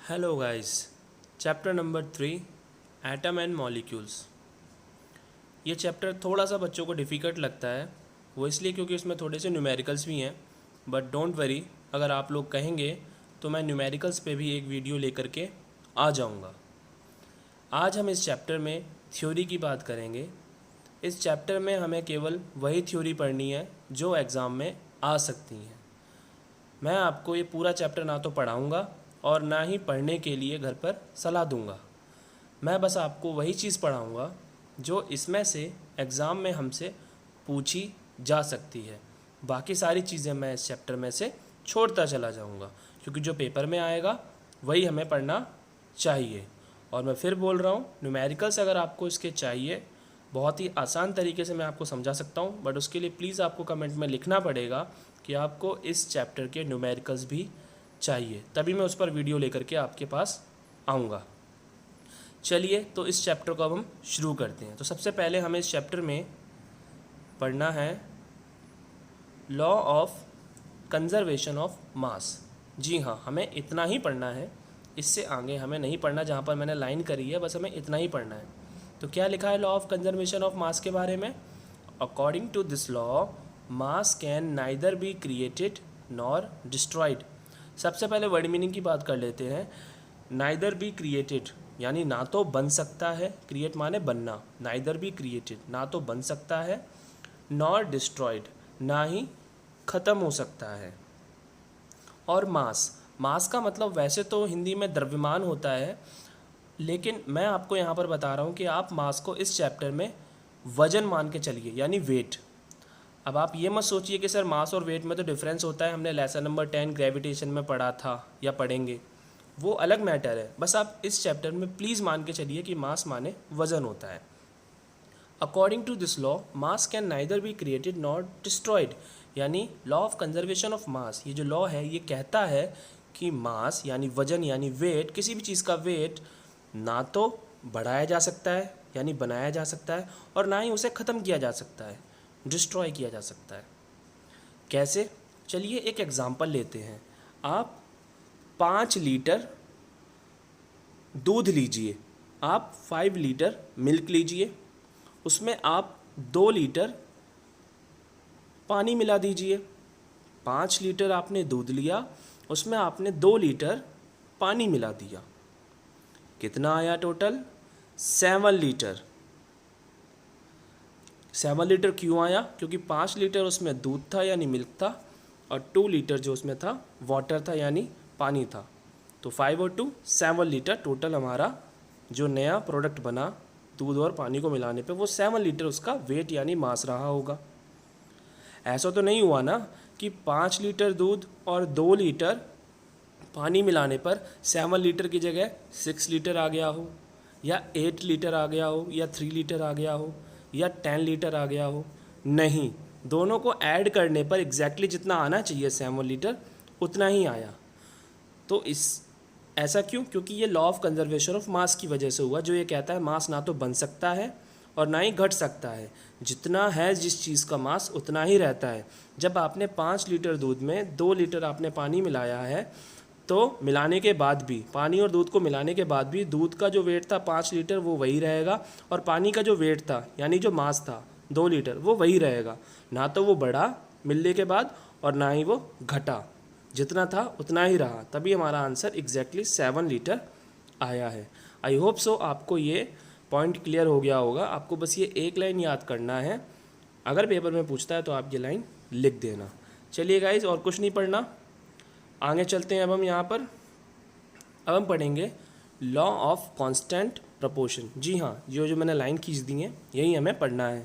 Hello guys, chapter number 3 atom and molecules. ये chapter थोड़ा सा बच्चों को डिफ़िकल्ट लगता है, वो इसलिए क्योंकि इसमें थोड़े से न्यूमेरिकल्स भी हैं। बट डोंट वरी, अगर आप लोग कहेंगे तो मैं न्यूमेरिकल्स पे भी एक वीडियो लेकर के आ जाऊँगा। आज हम इस चैप्टर में थ्योरी की बात करेंगे। इस चैप्टर में हमें केवल वही थ्योरी पढ़नी है जो एग्ज़ाम में आ सकती हैं। मैं आपको ये पूरा चैप्टर ना तो पढ़ाऊँगा और ना ही पढ़ने के लिए घर पर सलाह दूंगा। मैं बस आपको वही चीज़ पढ़ाऊंगा जो इसमें से एग्ज़ाम में हमसे पूछी जा सकती है। बाकी सारी चीज़ें मैं इस चैप्टर में से छोड़ता चला जाऊंगा, क्योंकि जो पेपर में आएगा वही हमें पढ़ना चाहिए। और मैं फिर बोल रहा हूँ, न्यूमेरिकल्स अगर आपको इसके चाहिए, बहुत ही आसान तरीके से मैं आपको समझा सकता हूँ, बट उसके लिए प्लीज़ आपको कमेंट में लिखना पड़ेगा कि आपको इस चैप्टर के न्यूमेरिकल्स भी चाहिए, तभी मैं उस पर वीडियो लेकर के आपके पास आऊँगा। चलिए, तो इस चैप्टर को अब हम शुरू करते हैं। तो सबसे पहले हमें इस चैप्टर में पढ़ना है law of conservation of mass. जी हाँ, हमें इतना ही पढ़ना है, इससे आगे हमें नहीं पढ़ना। जहाँ पर मैंने लाइन करी है बस हमें इतना ही पढ़ना है। तो क्या लिखा है law of conservation of mass के बारे में? According to this law, mass can neither be created nor destroyed. सबसे पहले वर्ड मीनिंग की बात कर लेते हैं। नाइदर बी क्रिएटेड यानी ना तो बन सकता है, क्रिएट माने बनना, नाइदर बी क्रिएटेड ना तो बन सकता है, नॉर डिस्ट्रॉयड ना ही ख़त्म हो सकता है। और मास, मास का मतलब वैसे तो हिंदी में द्रव्यमान होता है, लेकिन मैं आपको यहाँ पर बता रहा हूँ कि आप मास को इस चैप्टर में वजन मान के चलिए, यानी वेट। अब आप ये मत सोचिए कि सर मास और वेट में तो डिफरेंस होता है, हमने लेसन नंबर 10 ग्रेविटेशन में पढ़ा था या पढ़ेंगे, वो अलग मैटर है। बस आप इस चैप्टर में प्लीज़ मान के चलिए कि मास माने वजन होता है। According to this law, mass can neither be created not destroyed, यानी law of conservation of mass. ये जो लॉ है ये कहता है कि मास यानी वजन यानी वेट, किसी भी चीज़ का वेट ना तो बढ़ाया जा सकता है यानी बनाया जा सकता है, और ना ही उसे ख़त्म किया जा सकता है, डिस्ट्रॉय किया जा सकता है। कैसे? चलिए एक एग्जांपल लेते हैं। आप 5 लीटर दूध लीजिए, आप 5 लीटर मिल्क लीजिए, उसमें आप 2 लीटर पानी मिला दीजिए। 5 लीटर आपने दूध लिया, उसमें आपने 2 लीटर पानी मिला दिया। कितना आया टोटल? 7 लीटर। 7 लीटर क्यों आया? क्योंकि 5 लीटर उसमें दूध था यानी मिल्क था, और 2 लीटर जो उसमें था वाटर था यानी पानी था। तो 5 और 2 7 लीटर टोटल हमारा जो नया प्रोडक्ट बना दूध और पानी को मिलाने पे, वो 7 लीटर उसका वेट यानी मास रहा होगा। ऐसा तो नहीं हुआ ना कि 5 लीटर दूध और 2 लीटर पानी मिलाने पर 7 लीटर की जगह 6 लीटर आ गया हो, या 8 लीटर आ गया हो, या 3 लीटर आ गया हो, या 10 लीटर आ गया हो। नहीं, दोनों को ऐड करने पर एग्जैक्टली जितना आना चाहिए 7 लीटर उतना ही आया। तो इस ऐसा क्यों? क्योंकि ये लॉ ऑफ कंजर्वेशन ऑफ मास की वजह से हुआ, जो ये कहता है मास ना तो बन सकता है और ना ही घट सकता है। जितना है जिस चीज़ का मास उतना ही रहता है। जब आपने 5 लीटर दूध में 2 लीटर आपने पानी मिलाया है, तो मिलाने के बाद भी, पानी और दूध को मिलाने के बाद भी, दूध का जो वेट था 5 लीटर वो वही रहेगा, और पानी का जो वेट था यानी जो मास था 2 लीटर वो वही रहेगा। ना तो वो बढ़ा मिलने के बाद और ना ही वो घटा, जितना था उतना ही रहा। तभी हमारा आंसर एग्जैक्टली 7 लीटर आया है। आई होप सो आपको ये पॉइंट क्लियर हो गया होगा। आपको बस ये एक लाइन याद करना है, अगर पेपर में पूछता है तो आप ये लाइन लिख देना। चलिए गाइज, और कुछ नहीं पढ़ना, आगे चलते हैं। अब हम यहाँ पर अब हम पढ़ेंगे लॉ ऑफ कांस्टेंट प्रपोर्शन। जी हाँ, जो मैंने लाइन खींच दी है यही हमें पढ़ना है।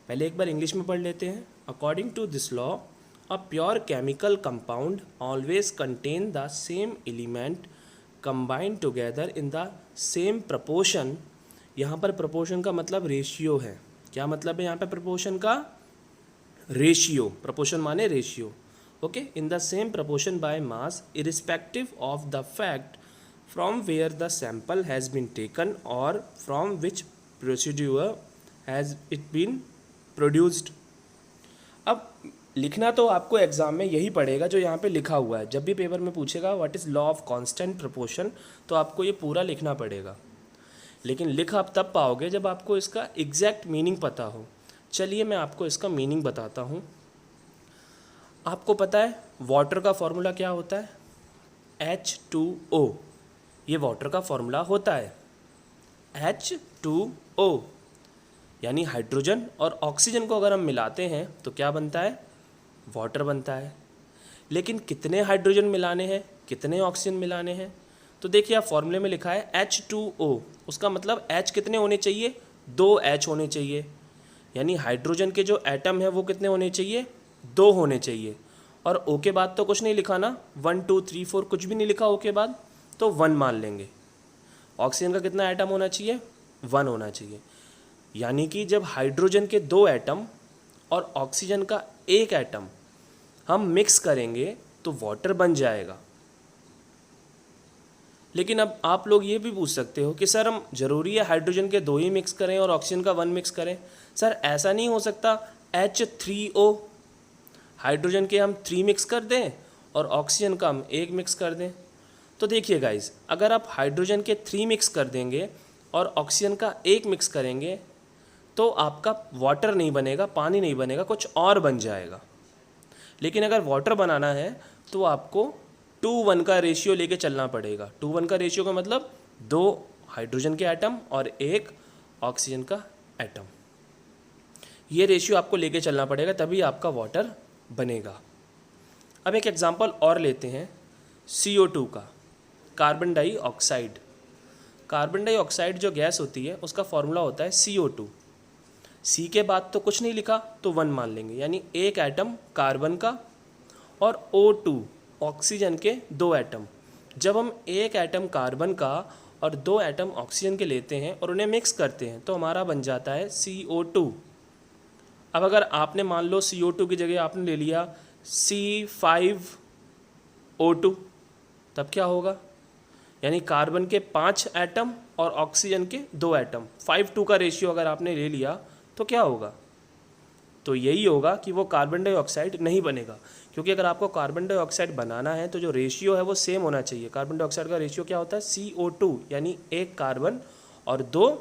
पहले एक बार इंग्लिश में पढ़ लेते हैं। According to this law, a pure chemical compound always contain the same element combined together in the same proportion. यहाँ पर प्रपोर्शन का मतलब रेशियो है। क्या मतलब है यहाँ पे प्रपोर्शन का? रेशियो। प्रपोर्शन माने ratio. Okay, in the same proportion by mass irrespective of the fact from where the sample has been taken और from which procedure has it been produced. अब लिखना तो आपको एग्ज़ाम में यही पड़ेगा जो यहाँ पे लिखा हुआ है। जब भी पेपर में पूछेगा what is law of constant proportion, तो आपको ये पूरा लिखना पड़ेगा। लेकिन लिख आप तब पाओगे जब आपको इसका एग्जैक्ट मीनिंग पता हो। चलिए मैं आपको इसका मीनिंग बताता हूँ। आपको पता है वाटर का फॉर्मूला क्या होता है? H2O। ये वाटर का फॉर्मूला होता है H2O, यानी हाइड्रोजन और ऑक्सीजन को अगर हम मिलाते हैं तो क्या बनता है? वाटर बनता है। लेकिन कितने हाइड्रोजन मिलाने हैं, कितने ऑक्सीजन मिलाने हैं? तो देखिए आप फॉर्मूले में लिखा है H2O, उसका मतलब H कितने होने चाहिए? 2 H होने चाहिए। यानी हाइड्रोजन के जो एटम है वो कितने होने चाहिए? 2 होने चाहिए। और O के बाद तो कुछ नहीं लिखा ना, 1 2 3 4 कुछ भी नहीं लिखा O के बाद, तो 1 मान लेंगे। ऑक्सीजन का कितना एटम होना चाहिए? 1 होना चाहिए। यानी कि जब हाइड्रोजन के 2 एटम और ऑक्सीजन का 1 एटम हम मिक्स करेंगे तो वाटर बन जाएगा। लेकिन अब आप लोग ये भी पूछ सकते हो कि सर हम ज़रूरी है हाइड्रोजन के 2 ही मिक्स करें और ऑक्सीजन का 1 मिक्स करें? सर ऐसा नहीं हो सकता। H3O, हाइड्रोजन के हम 3 मिक्स कर दें और ऑक्सीजन का हम 1 मिक्स कर दें। तो देखिए गाइज, अगर आप हाइड्रोजन के 3 मिक्स कर देंगे और ऑक्सीजन का 1 मिक्स करेंगे तो आपका वाटर नहीं बनेगा, पानी नहीं बनेगा, कुछ और बन जाएगा। लेकिन अगर वाटर बनाना है तो आपको 2:1 का रेशियो लेके चलना पड़ेगा। 2:1 का रेशियो का मतलब 2 हाइड्रोजन के एटम और 1 ऑक्सीजन का एटम। ये रेशियो आपको लेके चलना पड़ेगा, तभी आपका वाटर बनेगा। अब एक एग्जांपल और लेते हैं CO2 का, कार्बन डाइऑक्साइड। कार्बन डाइऑक्साइड जो गैस होती है उसका फॉर्मूला होता है CO2। C के बाद तो कुछ नहीं लिखा तो 1 मान लेंगे, यानी 1 एटम कार्बन का और O2 ऑक्सीजन के 2 एटम। जब हम 1 एटम कार्बन का और 2 एटम ऑक्सीजन के लेते हैं और उन्हें मिक्स करते हैं तो हमारा बन जाता है CO2। अब अगर आपने मान लो CO2 की जगह आपने ले लिया C5O2, तब क्या होगा? यानी कार्बन के 5 एटम और ऑक्सीजन के 2 एटम, 5:2 का रेशियो अगर आपने ले लिया तो क्या होगा? तो यही होगा कि वो कार्बन डाइऑक्साइड नहीं बनेगा। क्योंकि अगर आपको कार्बन डाइऑक्साइड बनाना है तो जो रेशियो है वो सेम होना चाहिए। कार्बन डाइऑक्साइड का रेशियो क्या होता है? CO2, यानी 1 कार्बन और 2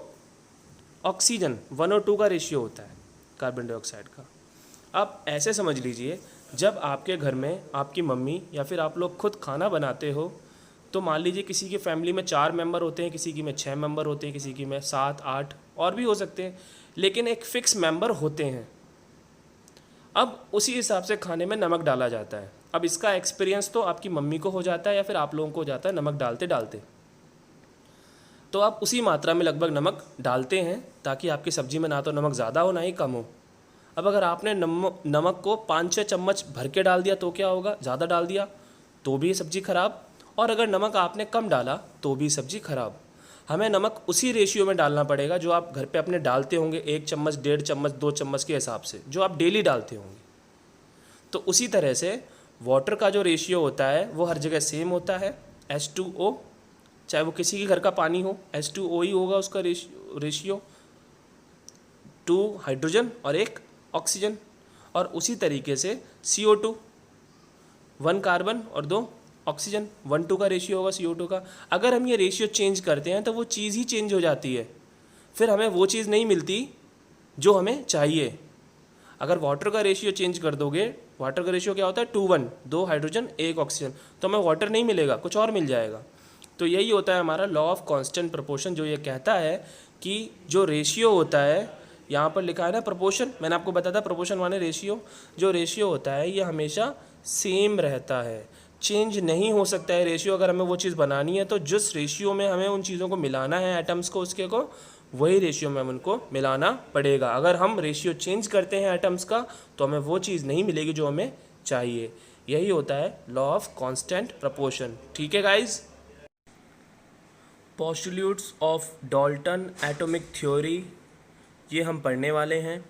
ऑक्सीजन, 1:2 का रेशियो होता है कार्बन डाइऑक्साइड का। आप ऐसे समझ लीजिए, जब आपके घर में आपकी मम्मी या फिर आप लोग खुद खाना बनाते हो तो मान लीजिए किसी की फैमिली में 4 मेंबर होते हैं, किसी की में 6 मेंबर होते हैं, किसी की में 7 8 और भी हो सकते हैं, लेकिन एक फ़िक्स मेंबर होते हैं। अब उसी हिसाब से खाने में नमक डाला जाता है। अब इसका एक्सपीरियंस तो आपकी मम्मी को हो जाता है या फिर आप लोगों को हो जाता है नमक डालते डालते। तो आप उसी मात्रा में लगभग नमक डालते हैं ताकि आपकी सब्ज़ी में ना तो नमक ज़्यादा हो ना ही कम हो। अब अगर आपने नमक को 5-6 चम्मच भर के डाल दिया तो क्या होगा? ज़्यादा डाल दिया तो भी सब्ज़ी ख़राब, और अगर नमक आपने कम डाला तो भी सब्ज़ी ख़राब। हमें नमक उसी रेशियो में डालना पड़ेगा जो आप घर पे अपने डालते होंगे, 1 चम्मच, 1.5 चम्मच, 2 चम्मच के हिसाब से, जो आप डेली डालते होंगे। तो उसी तरह से वाटर का जो रेशियो होता है वो हर जगह सेम होता है, H2O। चाहे वो किसी के घर का पानी हो, H2O ही होगा उसका रेशियो, 2 हाइड्रोजन और 1 ऑक्सीजन। और उसी तरीके से CO2, 1 कार्बन और 2 ऑक्सीजन, 1:2 का रेशियो होगा CO2 का। अगर हम ये रेशियो चेंज करते हैं तो वो चीज़ ही चेंज हो जाती है, फिर हमें वो चीज़ नहीं मिलती जो हमें चाहिए। अगर वाटर का रेशियो चेंज कर दोगे, वाटर का रेशियो क्या होता है? 2:1, 2 हाइड्रोजन 1 ऑक्सीजन, तो हमें वाटर नहीं मिलेगा, कुछ और मिल जाएगा। तो यही होता है हमारा लॉ ऑफ कांस्टेंट प्रोपोर्शन, जो ये कहता है कि जो रेशियो होता है, यहाँ पर लिखा है ना प्रोपोर्शन, मैंने आपको बताया था प्रोपोर्शन माने रेशियो। जो रेशियो होता है ये हमेशा सेम रहता है, चेंज नहीं हो सकता है रेशियो। अगर हमें वो चीज़ बनानी है तो जिस रेशियो में हमें उन चीज़ों को मिलाना है, एटम्स को, उसके को, वही रेशियो में हम उनको मिलाना पड़ेगा। अगर हम रेशियो चेंज करते हैं एटम्स का तो हमें वो चीज़ नहीं मिलेगी जो हमें चाहिए। यही होता है लॉ ऑफ कांस्टेंट प्रोपोर्शन। ठीक है guys. Postulates of Dalton atomic theory ये हम पढ़ने वाले हैं।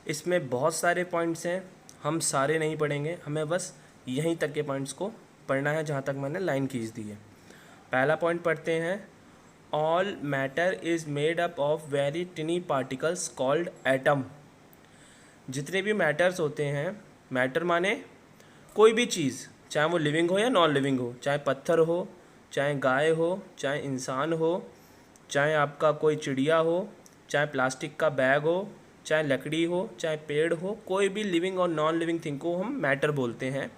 इसमें बहुत सारे पॉइंट्स हैं, हम सारे नहीं पढ़ेंगे, हमें बस यहीं तक के पॉइंट्स को पढ़ना है जहाँ तक मैंने लाइन खींच दी है। पहला पॉइंट पढ़ते हैं, all matter is made up of very टिनी particles called atom. जितने भी मैटर्स होते हैं मैटर माने कोई भी चीज़, चाहे वो लिविंग हो या नॉन लिविंग हो, चाहे पत्थर हो, चाहे गाय हो, चाहे इंसान हो, चाहे आपका कोई चिड़िया हो, चाहे प्लास्टिक का बैग हो, चाहे लकड़ी हो, चाहे पेड़ हो, कोई भी लिविंग और नॉन लिविंग थिंग को हम मैटर बोलते हैं।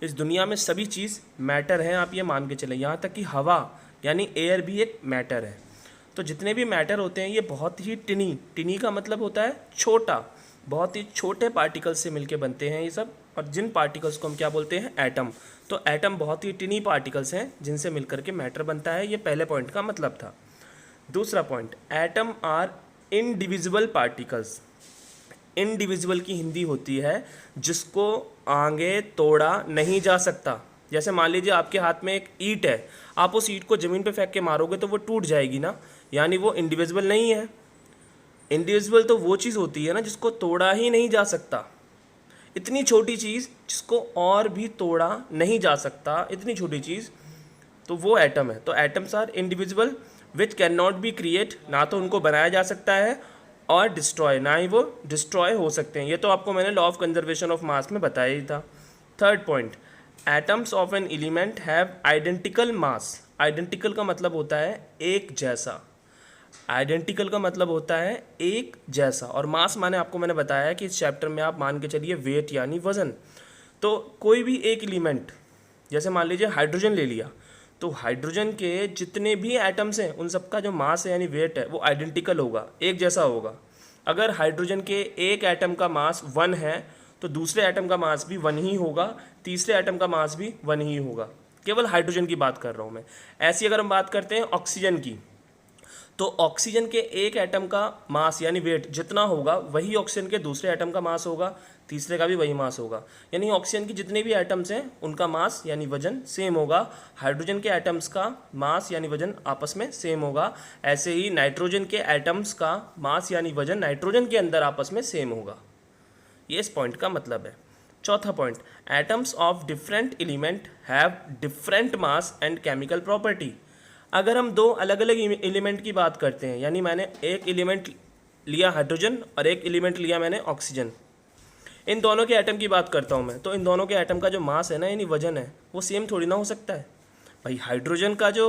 इस दुनिया में सभी चीज़ मैटर हैं, आप ये मान के चलें, यहाँ तक कि हवा यानी एयर भी एक मैटर है। तो जितने भी मैटर होते हैं ये बहुत ही टिनी का मतलब होता है छोटा, बहुत ही छोटे पार्टिकल्स से मिलके बनते हैं ये सब, और जिन पार्टिकल्स को हम क्या बोलते हैं, एटम। तो एटम बहुत ही टिनी पार्टिकल्स हैं जिनसे मिलकर के मैटर बनता है, ये पहले पॉइंट का मतलब था। दूसरा point, atom are indivisible particles. Indivisible की हिंदी होती है जिसको आगे तोड़ा नहीं जा सकता। जैसे मान लीजिए आपके हाथ में एक ईंट है, आप उस ईंट को ज़मीन पे फेंक के मारोगे तो वो टूट जाएगी ना, यानी वो इंडिविजिबल नहीं है। इंडिविजिबल तो वो चीज़ होती है ना जिसको तोड़ा ही नहीं जा सकता। इतनी छोटी चीज़ जिसको और भी तोड़ा नहीं जा सकता, इतनी छोटी चीज़, तो वो एटम है। तो atoms are indivisible which can not be create, ना तो उनको बनाया जा सकता है और डिस्ट्रॉय, ना ही वो डिस्ट्रॉय हो सकते हैं। ये तो आपको मैंने लॉ ऑफ कंजर्वेशन ऑफ मास में बताया ही था। Third point, atoms of an element have identical mass. Identical का मतलब होता है एक जैसा, आइडेंटिकल का मतलब होता है एक जैसा, और मास माने आपको मैंने बताया कि इस चैप्टर में आप मान के चलिए वेट यानी वजन। तो कोई भी एक एलिमेंट, जैसे मान लीजिए हाइड्रोजन ले लिया, तो हाइड्रोजन के जितने भी एटम्स हैं उन सबका जो मास है यानी वेट है वो आइडेंटिकल होगा, एक जैसा होगा। अगर हाइड्रोजन के एक एटम का मास 1 है तो दूसरे एटम का मास भी 1 ही होगा, तीसरे एटम का मास भी 1 ही होगा। केवल हाइड्रोजन की बात कर रहा हूँ मैं। ऐसी अगर हम बात करते हैं ऑक्सीजन की, तो ऑक्सीजन के एक एटम का मास यानी वेट जितना होगा वही ऑक्सीजन के दूसरे एटम का मास होगा, तीसरे का भी वही मास होगा। यानी ऑक्सीजन की जितने भी एटम्स हैं उनका मास यानी वजन सेम होगा। हाइड्रोजन के एटम्स का मास यानी वजन आपस में सेम होगा। ऐसे ही नाइट्रोजन के एटम्स का मास यानी वजन नाइट्रोजन के अंदर आपस में सेम होगा। ये इस पॉइंट का मतलब है। चौथा point, atoms of different element have different mass and chemical property. अगर हम दो अलग अलग एलिमेंट की बात करते हैं, यानी मैंने एक एलिमेंट लिया हाइड्रोजन और एक एलिमेंट लिया मैंने ऑक्सीजन, इन दोनों के एटम की बात करता हूँ मैं, तो इन दोनों के एटम का जो मास है ना यानी वजन है वो सेम थोड़ी ना हो सकता है भाई। हाइड्रोजन का जो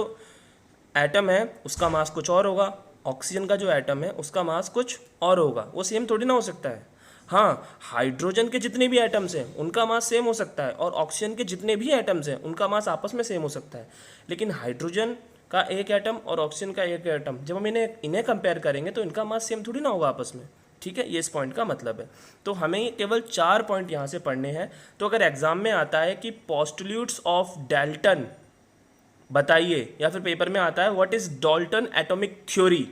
एटम है उसका मास कुछ और होगा, ऑक्सीजन का जो एटम है उसका मास कुछ और होगा, वो सेम थोड़ी ना हो सकता है। हाँ, हाइड्रोजन के जितने भी एटम्स हैं उनका मास सेम हो सकता है और ऑक्सीजन के जितने भी एटम्स हैं उनका मास आपस में सेम हो सकता है, लेकिन हाइड्रोजन का एक एटम और ऑक्सीजन का एक एटम जब हम इन्हें कंपेयर करेंगे तो इनका मास सेम थोड़ी ना होगा आपस में। ठीक है, ये इस पॉइंट का मतलब है। तो हमें केवल 4 पॉइंट यहाँ से पढ़ने हैं। तो अगर एग्जाम में आता है कि पोस्टुलेट्स ऑफ डाल्टन बताइए, या फिर पेपर में आता है what is Dalton atomic theory,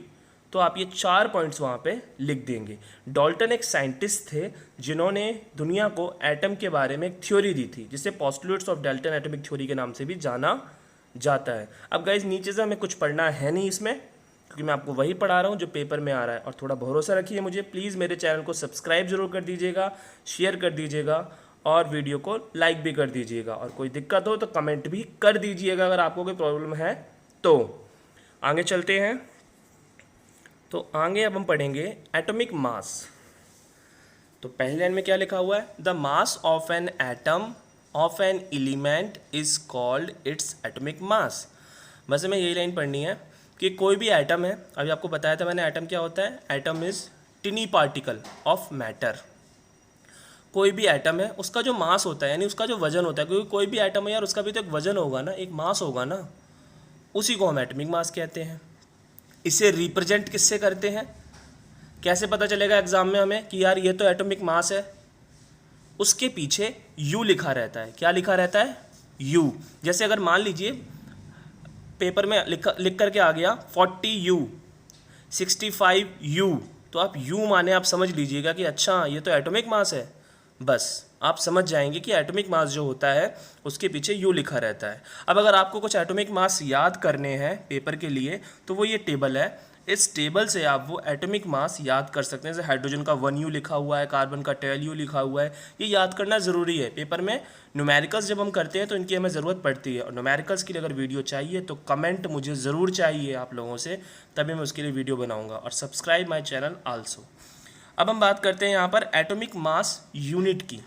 तो आप ये 4 पॉइंट्स वहाँ पे लिख देंगे। डाल्टन एक साइंटिस्ट थे जिन्होंने दुनिया को एटम के बारे में एक थ्योरी दी थी जिसे postulates of Dalton atomic theory के नाम से भी जाना जाता है। अब गाइज नीचे से हमें कुछ पढ़ना है नहीं इसमें, क्योंकि मैं आपको वही पढ़ा रहा हूँ जो पेपर में आ रहा है, और थोड़ा भरोसा रखिए मुझे। प्लीज़ मेरे चैनल को सब्सक्राइब जरूर कर दीजिएगा, शेयर कर दीजिएगा और वीडियो को लाइक भी कर दीजिएगा, और कोई दिक्कत हो तो कमेंट भी कर दीजिएगा अगर आपको कोई प्रॉब्लम है तो। आगे चलते हैं। तो आगे अब हम पढ़ेंगे एटॉमिक मास। तो पहले लाइन में क्या लिखा हुआ है, the mass of an atom of an element is called its atomic mass. वैसे में यही लाइन पढ़नी है कि कोई भी एटम है, अभी आपको बताया था मैंने एटम क्या होता है, atom is टिनी particle of matter. कोई भी एटम है उसका जो मास होता है यानी उसका जो वजन होता है, क्योंकि कोई भी एटम है यार उसका भी तो एक वजन होगा ना, एक मास होगा ना, उसी को हम एटॉमिक मास कहते हैं। इसे रिप्रेजेंट किससे करते हैं, कैसे पता चलेगा एग्जाम में हमें कि यार ये तो एटॉमिक मास है, उसके पीछे U लिखा रहता है। क्या लिखा रहता है, U। जैसे अगर मान लीजिए पेपर में लिख करके आ गया 40U 65U, तो आप U माने आप समझ लीजिएगा कि अच्छा ये तो एटॉमिक मास है, बस आप समझ जाएंगे कि एटॉमिक मास जो होता है उसके पीछे U लिखा रहता है। अब अगर आपको कुछ एटॉमिक मास याद करने हैं पेपर के लिए तो वो ये टेबल है, इस टेबल से आप वो एटॉमिक मास याद कर सकते हैं। जैसे हाइड्रोजन का 1U लिखा हुआ है, कार्बन का 12U लिखा हुआ है, ये याद करना ज़रूरी है। पेपर में न्यूमेरिकल्स जब हम करते हैं तो इनकी हमें ज़रूरत पड़ती है, और न्यूमेरिकल्स के लिए अगर वीडियो चाहिए तो कमेंट मुझे ज़रूर चाहिए आप लोगों से, तभी मैं उसके लिए वीडियो बनाऊँगा। और सब्सक्राइब माई चैनल आल्सो। अब हम बात करते हैं यहाँ पर एटॉमिक मास यूनिट की।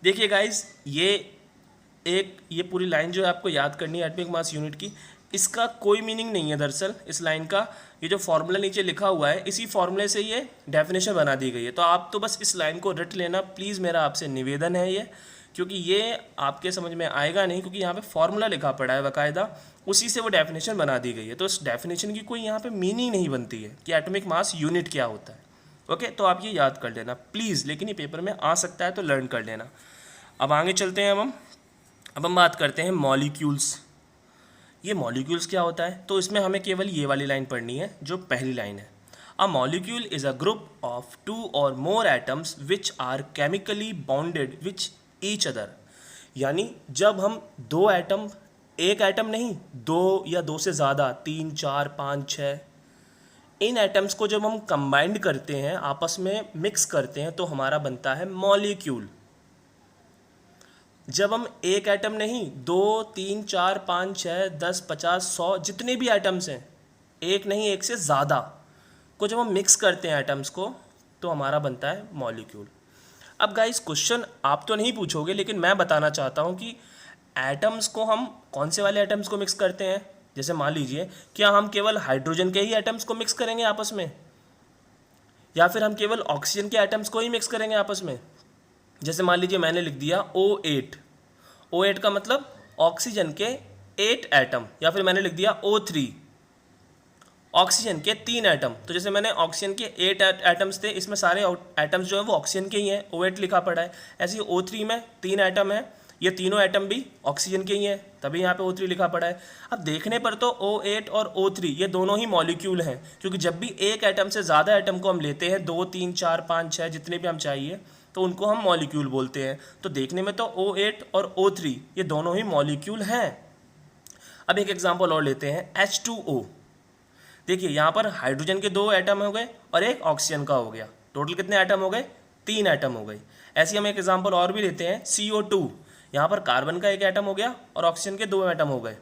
देखिए गाइस, ये पूरी लाइन जो है आपको याद करनी है एटॉमिक मास यूनिट की। इसका कोई मीनिंग नहीं है दरअसल इस लाइन का। ये जो फॉर्मूला नीचे लिखा हुआ है, इसी फॉर्मूले से ये डेफिनेशन बना दी गई है। तो आप तो बस इस लाइन को रट लेना प्लीज़, मेरा आपसे निवेदन है ये, क्योंकि ये आपके समझ में आएगा नहीं, क्योंकि यहाँ पे फॉर्मूला लिखा पड़ा है बाकायदा, उसी से वो डेफिनेशन बना दी गई है। तो इस डेफिनेशन की कोई यहाँ पे मीनिंग नहीं बनती है कि एटॉमिक मास यूनिट क्या होता है। ओके, तो आप ये याद कर लेना प्लीज़, लेकिन ये पेपर में आ सकता है तो लर्न कर लेना। अब आगे चलते हैं। अब हम बात करते हैं मॉलिक्यूल्स। ये मॉलिक्यूल्स क्या होता है, तो इसमें हमें केवल ये वाली लाइन पढ़नी है जो पहली लाइन है। A molecule is a group of 2 or more atoms which are chemically bonded which each other. यानी जब हम दो एटम, एक एटम नहीं, दो या दो से ज़्यादा, 3, 4, 5, 6, इन एटम्स को जब हम कंबाइंड करते हैं, आपस में मिक्स करते हैं, तो हमारा बनता है मॉलिक्यूल। जब हम एक एटम नहीं, 2, 3, 4, 5, 6, 10, 50, 100 जितने भी एटम्स हैं, एक नहीं एक से ज़्यादा को जब हम मिक्स करते हैं एटम्स को, तो हमारा बनता है मॉलिक्यूल। अब गाइस क्वेश्चन आप तो नहीं पूछोगे, लेकिन मैं बताना चाहता हूँ कि एटम्स को हम कौन से वाले एटम्स को मिक्स करते हैं। जैसे मान लीजिए, क्या हम केवल हाइड्रोजन के ही एटम्स को मिक्स करेंगे आपस में, या फिर हम केवल ऑक्सीजन के एटम्स को ही मिक्स करेंगे आपस में। जैसे मान लीजिए मैंने लिख दिया O8, O8 का मतलब ऑक्सीजन के 8 एटम, या फिर मैंने लिख दिया O3, ऑक्सीजन के 3 एटम। तो जैसे मैंने ऑक्सीजन के 8 एटम्स थे, इसमें सारे एटम्स जो है वो ऑक्सीजन के ही हैं, O8 लिखा पड़ा है। ऐसे ही O3 में 3 एटम है, ये तीनों एटम भी ऑक्सीजन के ही हैं, तभी यहाँ पे O3 लिखा पड़ा है। अब देखने पर तो O8 और O3 ये दोनों ही मॉलिक्यूल हैं, क्योंकि जब भी एक एटम से ज़्यादा एटम को हम लेते हैं, 2, 3, 4, 5, 6 जितने भी हम चाहिए, तो उनको हम मॉलिक्यूल बोलते हैं। तो देखने में तो O8 और O3 ये दोनों ही मॉलिक्यूल हैं। अब एक एग्जाम्पल और लेते हैं, H2O। देखिए यहाँ पर हाइड्रोजन के 2 एटम हो गए और एक ऑक्सीजन का हो गया, टोटल कितने एटम हो गए, 3 एटम हो गए। ऐसे हम एक एग्जाम्पल और भी लेते हैं, CO2। यहाँ पर कार्बन का 1 एटम हो गया और ऑक्सीजन के 2 एटम हो गए,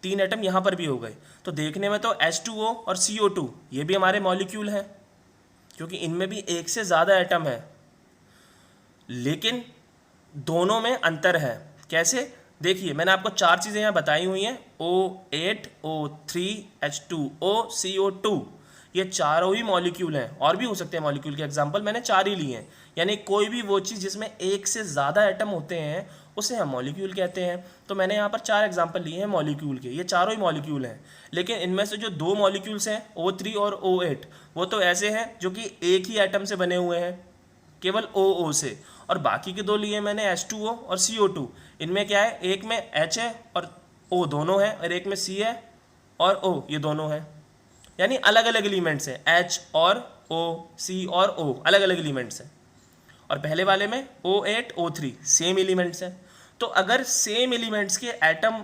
3 एटम यहाँ पर भी हो गए। तो देखने में तो H2O और CO2 ये भी हमारे मॉलिक्यूल हैं, क्योंकि इनमें भी एक से ज़्यादा एटम है, लेकिन दोनों में अंतर है। कैसे, देखिए मैंने आपको 4 चीज़ें यहाँ बताई हुई हैं, O8, O3, H2O, CO2, ये चारों ही मॉलिक्यूल हैं। और भी हो सकते हैं मॉलिक्यूल के एग्जाम्पल, मैंने 4 ही लिए हैं। यानी कोई भी वो चीज़ जिसमें एक से ज़्यादा एटम होते हैं उसे हम मॉलिक्यूल कहते हैं। तो मैंने यहाँ पर 4 एग्जाम्पल लिए हैं मॉलिक्यूल के, ये चारों ही मॉलिक्यूल हैं। लेकिन इनमें से जो 2 मॉलिक्यूल्स हैं, O3 और O8, वो तो ऐसे हैं जो कि एक ही एटम से बने हुए हैं, केवल OO से। और बाकी के 2 लिए मैंने H2O और CO2। इनमें क्या है, एक में H है और O दोनों है, और एक में C है और O ये दोनों है। यानी अलग अलग एलिमेंट्स हैं, H और O, C और O अलग अलग एलिमेंट्स हैं। और पहले वाले में O8, O3 सेम एलिमेंट्स हैं। तो अगर सेम एलिमेंट्स के एटम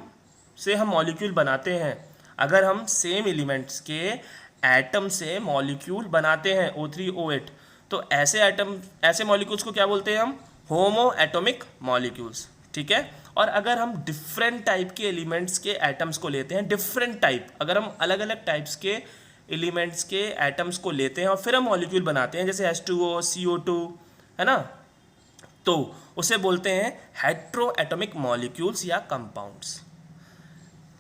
से हम मॉलिक्यूल बनाते हैं, अगर हम सेम एलिमेंट्स के एटम से मॉलिक्यूल बनाते हैं O3, O8, तो ऐसे मॉलिक्यूल्स को क्या बोलते हैं हम, होमो एटॉमिक मॉलिक्यूल्स। ठीक है। और अगर हम डिफरेंट टाइप के एलिमेंट्स के एटम्स को लेते हैं, डिफरेंट टाइप, अगर हम अलग अलग टाइप्स के एलिमेंट्स के एटम्स को लेते हैं और फिर हम मॉलिक्यूल बनाते हैं, जैसे H2O, CO2, है ना, तो उसे बोलते हैं हेट्रो एटॉमिक मॉलिक्यूल्स या कंपाउंड्स।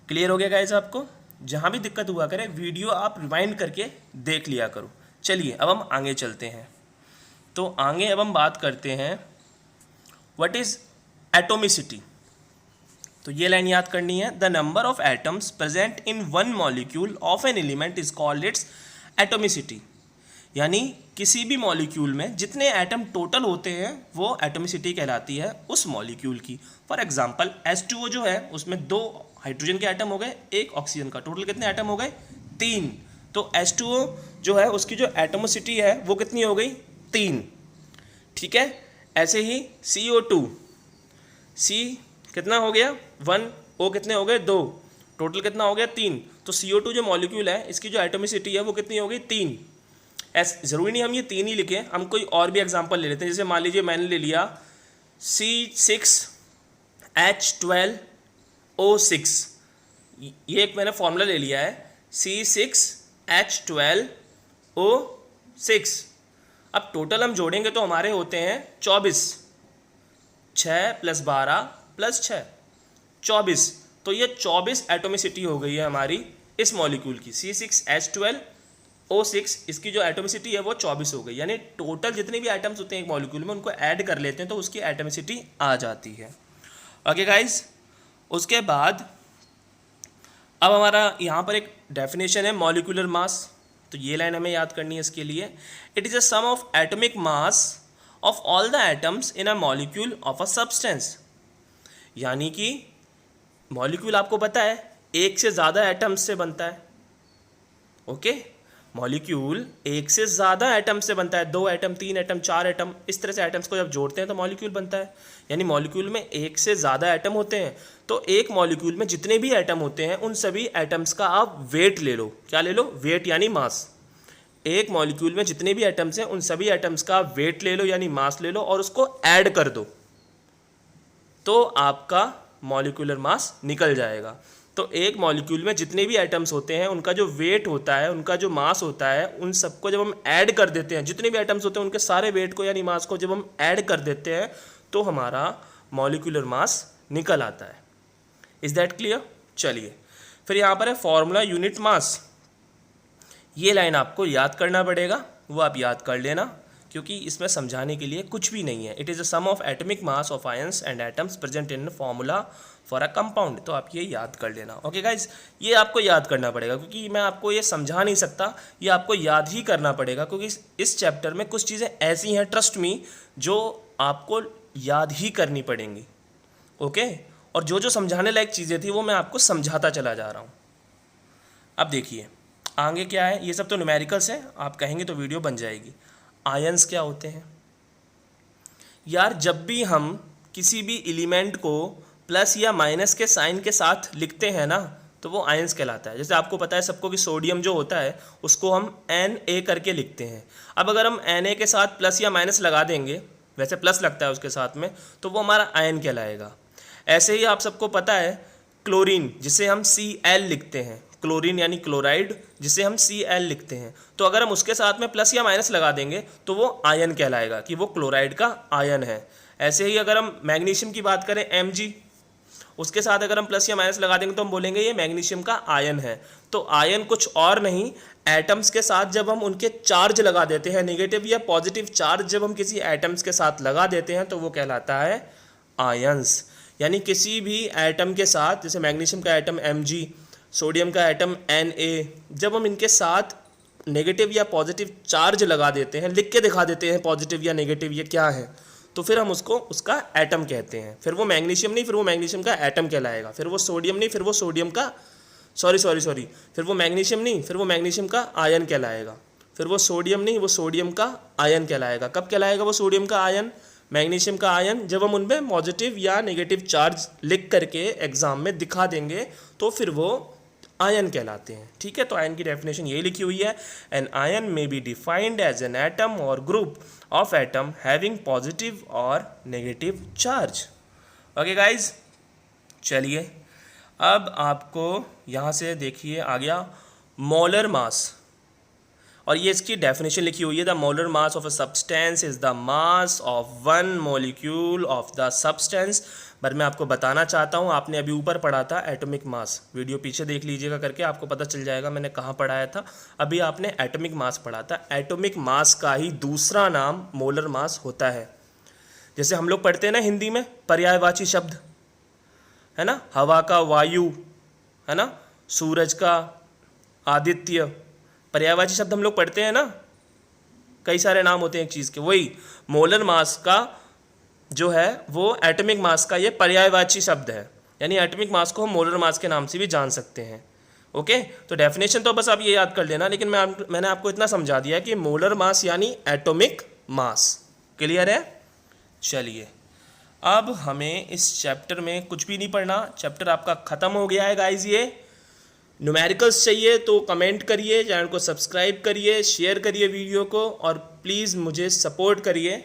क्लियर हो गया गाइस आपको? जहाँ भी दिक्कत हुआ करे वीडियो आप रिवाइंड करके देख लिया करो। चलिए अब हम आगे चलते हैं। तो आगे अब हम बात करते हैं व्हाट इज एटोमिसिटी। तो ये लाइन याद करनी है, the number of atoms present in one molecule of an element is called its atomicity. यानी किसी भी मॉलिक्यूल में जितने एटम टोटल होते हैं वो एटोमिसिटी कहलाती है उस मॉलिक्यूल की। फॉर एग्जांपल H2O जो है उसमें 2 हाइड्रोजन के एटम हो गए, 1 ऑक्सीजन का, टोटल कितने एटम हो गए, 3। तो H2O जो है उसकी जो एटोमिसिटी है वो कितनी हो गई, 3। ठीक है। ऐसे ही CO2, C कितना हो गया, 1, O कितने हो गए, 2, टोटल कितना हो गया, 3। तो CO2 जो मॉलिक्यूल है इसकी जो एटोमिसिटी है वो कितनी हो गई, 3। ज़रूरी नहीं हम ये 3 ही लिखें, हम कोई और भी एग्जांपल ले लेते हैं। जैसे मान लीजिए मैंने ले लिया C6H12O6, ये एक मैंने फॉर्मूला ले लिया है, C6H12O6। अब टोटल हम जोड़ेंगे तो हमारे होते हैं 24, 6 + 12 + 6 24। तो ये 24 एटोमिसिटी हो गई है हमारी इस मॉलिक्यूल की C6H12O6। इसकी जो एटोमिसिटी है वो 24 हो गई, यानी टोटल जितने भी एटम्स होते हैं एक मॉलिक्यूल में उनको ऐड कर लेते हैं तो उसकी एटोमिसिटी आ जाती है। ओके गाइज, उसके बाद अब हमारा यहाँ पर एक डेफिनेशन है मॉलिक्यूलर मास, तो ये लाइन हमें याद करनी है इसके लिए। It is a sum of atomic mass of all the atoms in a molecule of a substance. यानी कि मॉलिक्यूल आपको पता है एक से ज़्यादा एटम्स से बनता है। ओके, मॉलिक्यूल एक से ज़्यादा एटम से बनता है, 2 एटम, 3 एटम, 4 एटम, इस तरह से एटम्स को जब जोड़ते हैं तो मॉलिक्यूल बनता है। यानी मॉलिक्यूल में एक से ज़्यादा एटम होते हैं, तो एक मॉलिक्यूल में जितने भी एटम होते हैं उन सभी एटम्स का आप वेट ले लो। क्या ले लो? वेट यानी मास। एक मॉलिक्यूल में जितने भी एटम्स हैं उन सभी एटम्स का वेट ले लो यानी मास ले लो और उसको ऐड कर दो, तो आपका मॉलिक्यूलर मास निकल जाएगा। तो एक मॉलिक्यूल में जितने भी एटम्स होते हैं उनका जो वेट होता है, उनका जो मास होता है, उन सबको जब हम ऐड कर देते हैं, जितने भी एटम्स होते हैं उनके सारे वेट को यानी मास को जब हम ऐड कर देते हैं तो हमारा मॉलिक्यूलर मास निकल आता है। Is that clear? चलिए, फिर यहाँ पर है फॉर्मूला यूनिट मास। ये लाइन आपको याद करना पड़ेगा, वो आप याद कर लेना क्योंकि इसमें समझाने के लिए कुछ भी नहीं है। It is a sum of atomic mass of ions and atoms present in formula for a compound. तो आप ये याद कर लेना। ओके गाइज, ये आपको याद करना पड़ेगा क्योंकि मैं आपको ये समझा नहीं सकता, ये आपको याद ही करना पड़ेगा क्योंकि इस चैप्टर में कुछ चीज़ें ऐसी हैं, ट्रस्ट मी, जो आपको याद ही करनी पड़ेंगी। ओके, और जो जो समझाने लायक चीज़ें थी वो मैं आपको समझाता चला जा रहा हूँ। अब देखिए आगे क्या है, ये सब तो न्यूमेरिकल्स हैं, आप कहेंगे तो वीडियो बन जाएगी। आयंस क्या होते हैं यार? जब भी हम किसी भी एलिमेंट को प्लस या माइनस के साइन के साथ लिखते हैं ना तो वो आयंस कहलाता है। जैसे आपको पता है सबको कि सोडियम जो होता है उसको हम Na करके लिखते हैं। अब अगर हम Na के साथ प्लस या माइनस लगा देंगे, वैसे प्लस लगता है उसके साथ में, तो वो हमारा आयन कहलाएगा। ऐसे ही आप सबको पता है क्लोरीन, जिसे हम Cl लिखते हैं, क्लोरीन यानी क्लोराइड, जिसे हम Cl लिखते हैं, तो अगर हम उसके साथ में प्लस या माइनस लगा देंगे तो वो आयन कहलाएगा कि वो क्लोराइड का आयन है। ऐसे ही अगर हम मैग्नीशियम की बात करें Mg, उसके साथ अगर हम प्लस या माइनस लगा देंगे तो हम बोलेंगे ये मैग्नीशियम का आयन है। तो आयन कुछ और नहीं, एटम्स के साथ जब हम उनके चार्ज लगा देते हैं, नेगेटिव या पॉजिटिव चार्ज जब हम किसी एटम्स के साथ लगा देते हैं तो वो कहलाता है आयंस। यानी किसी भी एटम के साथ, जैसे मैग्नीशियम का एटम Mg, सोडियम का एटम Na, जब हम इनके साथ नेगेटिव या पॉजिटिव चार्ज लगा देते हैं, लिख के दिखा देते हैं पॉजिटिव या नेगेटिव ये क्या है, तो फिर हम उसको उसका एटम कहते हैं। फिर वो मैग्नीशियम नहीं, फिर वो मैग्नीशियम का एटम कहलाएगा। फिर वो सोडियम नहीं, फिर वो सोडियम का फिर वो मैग्नीशियम नहीं, फिर वो मैग्नीशियम का आयन कहलाएगा। फिर वो सोडियम नहीं, वो सोडियम का आयन कहलाएगा। कब कहलाएगा वो सोडियम का आयन, मैग्नीशियम का आयन? जब हम उनमें पॉजिटिव या नेगेटिव चार्ज लिख करके एग्जाम में दिखा देंगे तो फिर वो आयन कहलाते हैं। ठीक है, तो आयन की डेफिनेशन यही लिखी हुई है, an ion may be defined as an atom और group of atom having positive और नेगेटिव चार्ज। ओके गाइज, चलिए अब आपको यहाँ से देखिए आ गया मोलर मास, और ये इसकी डेफिनेशन लिखी हुई है, the molar mass of a substance is the mass of one molecule of the substance. पर मैं आपको बताना चाहता हूँ, आपने अभी ऊपर पढ़ा था एटॉमिक मास, वीडियो पीछे देख लीजिएगा करके, आपको पता चल जाएगा मैंने कहाँ पढ़ाया था। अभी आपने एटॉमिक मास पढ़ा था। एटॉमिक मास का ही दूसरा नाम मोलर मास होता है। जैसे हम लोग पढ़ते हैं ना हिंदी में पर्यायवाची शब्द, है ना, हवा का वायु, है ना, सूरज का आदित्य, पर्यायवाची शब्द हम लोग पढ़ते हैं ना, कई सारे नाम होते हैं एक चीज़ के। वही मोलर मास का जो है वो एटॉमिक मास का ये पर्यायवाची शब्द है, यानी एटॉमिक मास को हम मोलर मास के नाम से भी जान सकते हैं। ओके, तो डेफिनेशन तो बस आप ये याद कर लेना, लेकिन मैंने आपको इतना समझा दिया कि मोलर मास यानी एटॉमिक मास। क्लियर है? चलिए अब हमें इस चैप्टर में कुछ भी नहीं पढ़ना, चैप्टर आपका ख़त्म हो गया है गाइज। ये न्यूमेरिकल्स चाहिए तो कमेंट करिए, चैनल को सब्सक्राइब करिए, शेयर करिए वीडियो को, और प्लीज़ मुझे सपोर्ट करिए।